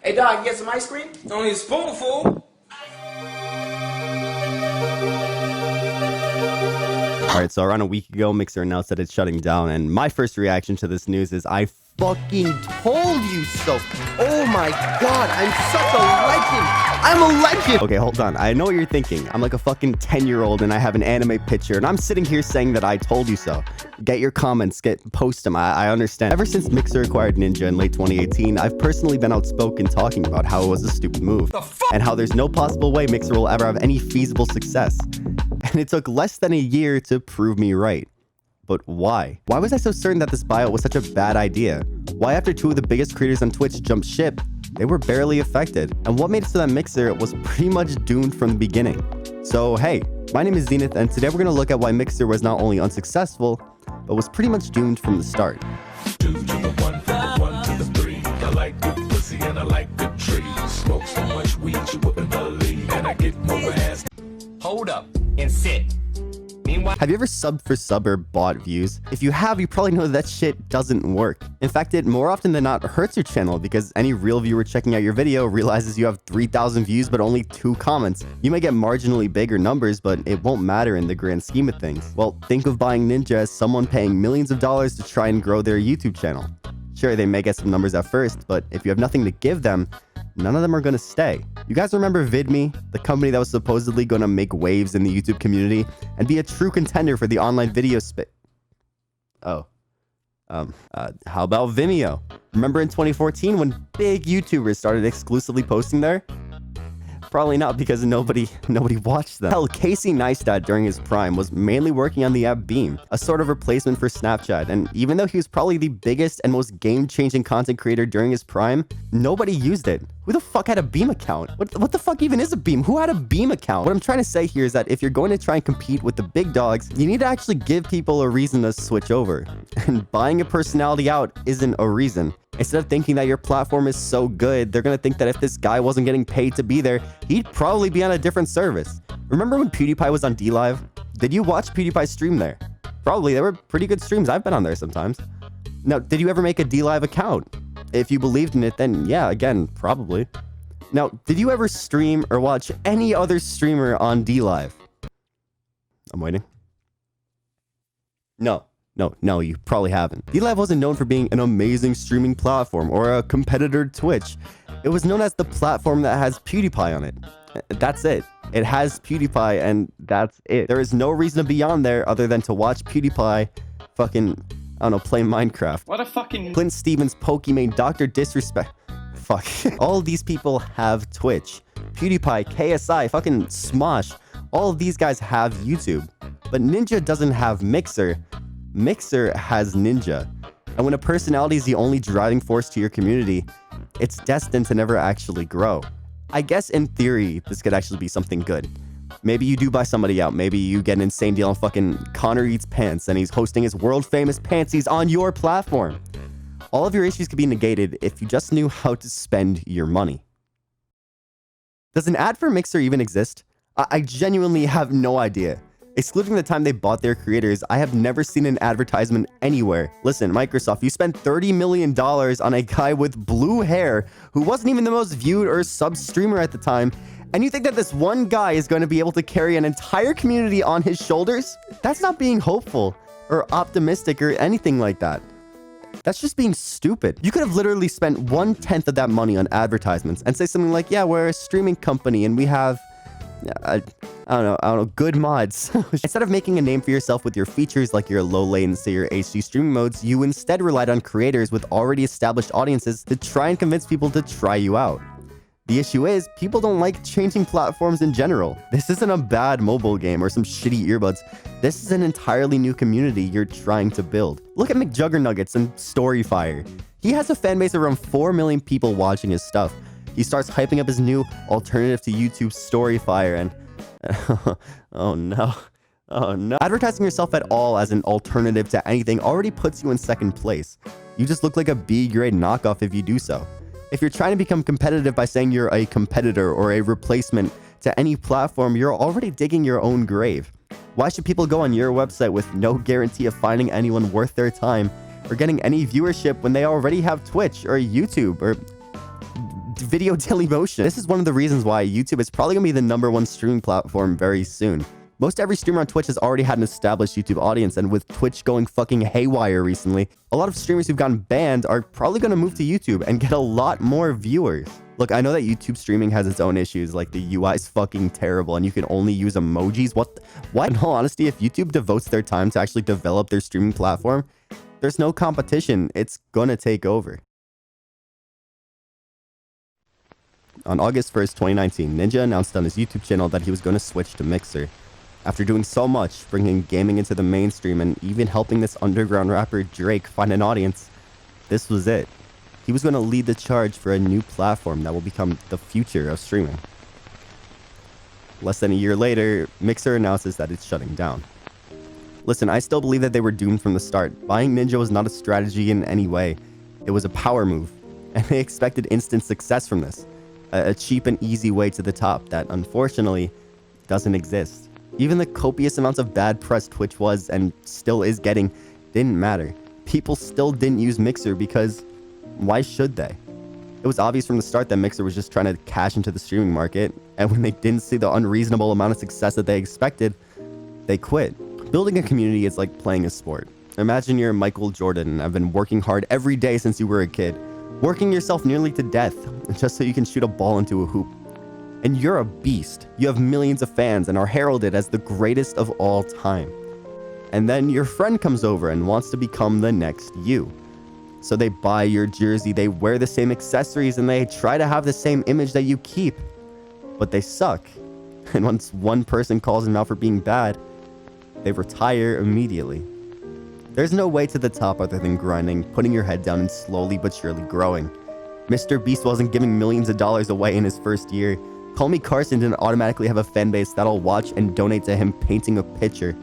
Hey, dog, you get some ice cream? Only a spoonful. Alright, so around a week ago, Mixer announced that it's shutting down, and my first reaction to this news is, I fucking told you so. Oh my god, I'm such a legend. I'm a legend. Okay, hold on. I know what you're thinking. I'm like a fucking 10-year-old and I have an anime picture and I'm sitting here saying that I told you so. Get your comments, post them. I understand. Ever since Mixer acquired Ninja in late 2018, I've personally been outspoken talking about how it was a stupid move and how there's no possible way Mixer will ever have any feasible success. And it took less than a year to prove me right. But why? Why was I so certain that this buyout was such a bad idea? Why, after two of the biggest creators on Twitch jumped ship, they were barely affected? And what made it so that Mixer was pretty much doomed from the beginning? So hey, my name is Zenith, and today we're going to look at why Mixer was not only unsuccessful, but was pretty much doomed from the start. 2 to the 1, from the 1 to the 3. I like good pussy and I like good trees. Smoke so much weed you wouldn't believe, and I get more ass. Hold up and sit. Meanwhile, Have you ever subbed for sub or bought views? If you have, you probably know that shit doesn't work. In fact, it more often than not hurts your channel because any real viewer checking out your video realizes you have 3,000 views but only 2 comments. You may get marginally bigger numbers, but it won't matter in the grand scheme of things. Well, think of buying Ninja as someone paying millions of dollars to try and grow their YouTube channel. Sure, they may get some numbers at first, but if you have nothing to give them, none of them are going to stay. You guys remember VidMe, the company that was supposedly going to make waves in the YouTube community and be a true contender for the online video how about Vimeo? Remember in 2014 when big YouTubers started exclusively posting there? Probably not, because nobody watched them. Hell, Casey Neistat during his prime was mainly working on the app Beam, a sort of replacement for Snapchat, and even though he was probably the biggest and most game-changing content creator during his prime, nobody used it. Who the fuck had a Beam account? What the fuck even is a Beam? Who had a Beam account? What I'm trying to say here is that if you're going to try and compete with the big dogs, you need to actually give people a reason to switch over. And buying a personality out isn't a reason. Instead of thinking that your platform is so good, they're gonna think that if this guy wasn't getting paid to be there, he'd probably be on a different service. Remember when PewDiePie was on DLive? Did you watch PewDiePie stream there? Probably. They were pretty good streams. I've been on there sometimes. Now, did you ever make a DLive account? If you believed in it, then yeah, again, probably. Now, did you ever stream or watch any other streamer on DLive? I'm waiting. No, you probably haven't. DLive wasn't known for being an amazing streaming platform or a competitor to Twitch. It was known as the platform that has PewDiePie on it. That's it. It has PewDiePie and that's it. There is no reason to be on there other than to watch PewDiePie fucking, I don't know, play Minecraft. What a fucking... Clint Stevens, Pokimane, Dr. Disrespect. Fuck. All of these people have Twitch. PewDiePie, KSI, fucking Smosh. All of these guys have YouTube. But Ninja doesn't have Mixer. Mixer has Ninja. And when a personality is the only driving force to your community, it's destined to never actually grow. I guess in theory, this could actually be something good. Maybe you do buy somebody out. Maybe you get an insane deal on fucking Connor Eats Pants and he's hosting his world famous pantsies on your platform. All of your issues could be negated if you just knew how to spend your money. Does an ad for Mixer even exist? I genuinely have no idea. Excluding the time they bought their creators, I have never seen an advertisement anywhere. Listen, Microsoft, you spent $30 million on a guy with blue hair who wasn't even the most viewed or sub streamer at the time, and you think that this one guy is going to be able to carry an entire community on his shoulders? That's not being hopeful or optimistic or anything like that. That's just being stupid. You could have literally spent 1/10 of that money on advertisements and say something like, yeah, we're a streaming company and we have... I don't know, good mods. Instead of making a name for yourself with your features like your low latency or HD streaming modes, you instead relied on creators with already established audiences to try and convince people to try you out. The issue is, people don't like changing platforms in general. This isn't a bad mobile game or some shitty earbuds. This is an entirely new community you're trying to build. Look at McJuggernuggets and Storyfire. He has a fanbase of around 4 million people watching his stuff. He starts hyping up his new alternative to YouTube, Storyfire, and oh no. Advertising yourself at all as an alternative to anything already puts you in second place. You just look like a B-grade knockoff if you do so. If you're trying to become competitive by saying you're a competitor or a replacement to any platform, you're already digging your own grave. Why should people go on your website with no guarantee of finding anyone worth their time or getting any viewership when they already have Twitch or YouTube or video Dailymotion. This is one of the reasons why YouTube is probably gonna be the #1 streaming platform very soon. Most every streamer on Twitch has already had an established YouTube audience, and with Twitch going fucking haywire recently, a lot of streamers who've gotten banned are probably gonna move to YouTube and get a lot more viewers. Look, I know that YouTube streaming has its own issues, like the UI is fucking terrible and you can only use emojis. What? In all honesty, if YouTube devotes their time to actually develop their streaming platform, there's no competition. It's gonna take over. On August 1st, 2019, Ninja announced on his YouTube channel that he was going to switch to Mixer. After doing so much, bringing gaming into the mainstream and even helping this underground rapper Drake find an audience, this was it. He was going to lead the charge for a new platform that will become the future of streaming. Less than a year later, Mixer announces that it's shutting down. Listen, I still believe that they were doomed from the start. Buying Ninja was not a strategy in any way. It was a power move, and they expected instant success from this. A cheap and easy way to the top that, unfortunately, doesn't exist. Even the copious amounts of bad press Twitch was and still is getting didn't matter. People still didn't use Mixer because why should they? It was obvious from the start that Mixer was just trying to cash into the streaming market, and when they didn't see the unreasonable amount of success that they expected, they quit. Building a community is like playing a sport. Imagine you're Michael Jordan and have been working hard every day since you were a kid, working yourself nearly to death just so you can shoot a ball into a hoop. And you're a beast. You have millions of fans and are heralded as the greatest of all time. And then your friend comes over and wants to become the next you. So they buy your jersey, they wear the same accessories, and they try to have the same image that you keep. But they suck. And once one person calls them out for being bad, they retire immediately. There's no way to the top other than grinding, putting your head down, and slowly but surely growing. Mr. Beast wasn't giving millions of dollars away in his first year. Call Me Carson didn't automatically have a fan base that'll watch and donate to him painting a picture.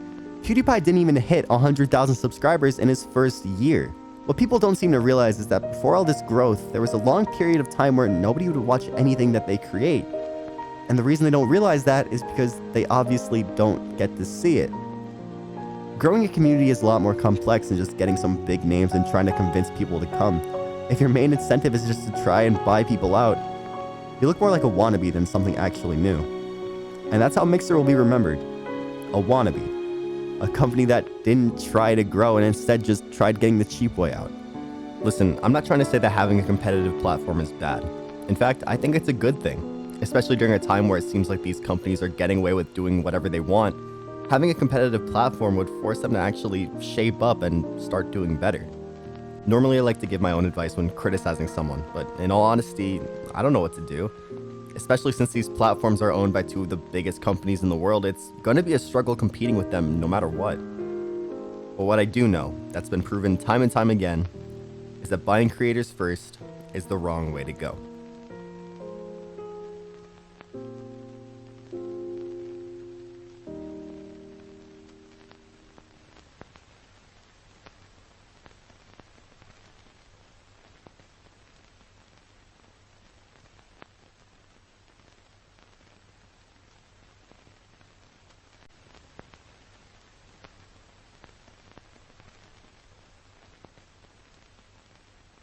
PewDiePie didn't even hit 100,000 subscribers in his first year. What people don't seem to realize is that before all this growth, there was a long period of time where nobody would watch anything that they create. And the reason they don't realize that is because they obviously don't get to see it. Growing a community is a lot more complex than just getting some big names and trying to convince people to come. If your main incentive is just to try and buy people out, you look more like a wannabe than something actually new. And that's how Mixer will be remembered. A wannabe. A company that didn't try to grow and instead just tried getting the cheap way out. Listen, I'm not trying to say that having a competitive platform is bad. In fact, I think it's a good thing, especially during a time where it seems like these companies are getting away with doing whatever they want. Having a competitive platform would force them to actually shape up and start doing better. Normally, I like to give my own advice when criticizing someone, but in all honesty, I don't know what to do. Especially since these platforms are owned by two of the biggest companies in the world, it's going to be a struggle competing with them no matter what. But what I do know, that's been proven time and time again, is that buying creators first is the wrong way to go.